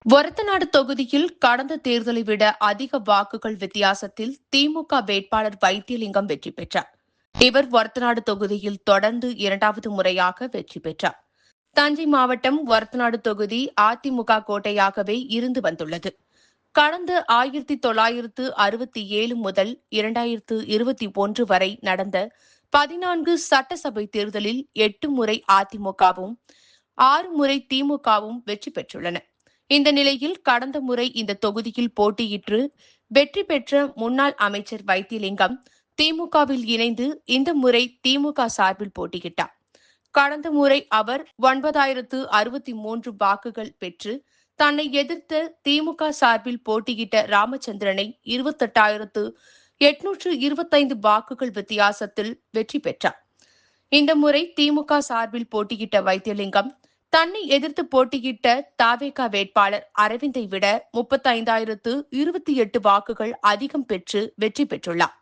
ஒரத்தநாடு தொகுதியில் கடந்த தேர்தலை விட அதிக வாக்குகள் வித்தியாசத்தில் திமுக வேட்பாளர் வைத்தியலிங்கம் வெற்றி பெற்றார். இவர் ஒரத்தநாடு தொகுதியில் தொடர்ந்து இரண்டாவது முறையாக வெற்றி பெற்றார். தஞ்சை மாவட்டம் ஒரத்தநாடு தொகுதி அதிமுக கோட்டையாகவே இருந்து வந்துள்ளது. கடந்த 1967 முதல் 2021 வரை நடந்த 14 சட்டசபை தேர்தலில் 8 முறை அதிமுகவும் 6 முறை திமுகவும் வெற்றி பெற்றுள்ளன. இந்த நிலையில் கடந்த முறை இந்த தொகுதியில் போட்டியிட்டு வெற்றி பெற்ற முன்னாள் அமைச்சர் வைத்தியலிங்கம் திமுகவில் இணைந்து இந்த முறை திமுக சார்பில் போட்டியிட்டார். கடந்த முறை அவர் 9,063 வாக்குகள் பெற்று தன்னை எதிர்த்த திமுக சார்பில் போட்டியிட்ட ராமச்சந்திரனை 28,825 வாக்குகள் வித்தியாசத்தில் வெற்றி பெற்றார். இந்த முறை திமுக சார்பில் போட்டியிட்ட வைத்தியலிங்கம் தன்னை எதிர்த்து போட்டியிட்ட தவேக வேட்பாளர் அரவிந்தை விட 35,028 வாக்குகள் அதிகம் பெற்று வெற்றி பெற்றுள்ளார்.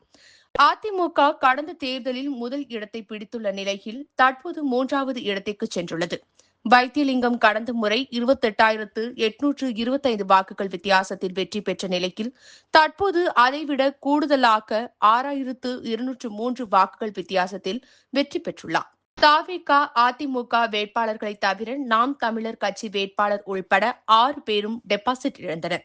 அதிமுக கடந்த தேர்தலில் முதல் இடத்தை பிடித்துள்ள நிலையில் தற்போது 3வது இடத்திற்கு சென்றுள்ளது. வைத்தியலிங்கம் கடந்த முறை 28,825 வாக்குகள் வித்தியாசத்தில் வெற்றி பெற்ற நிலையில் தற்போது அதைவிட கூடுதலாக 6,203 வாக்குகள் வித்தியாசத்தில் வெற்றி பெற்றுள்ளார். தவேக, அதிமுக வேட்பாளர்களை தவிர நாம் தமிழர் கட்சி வேட்பாளர் உள்பட 6 பேரும் டெபாசிட் இழந்தனர்.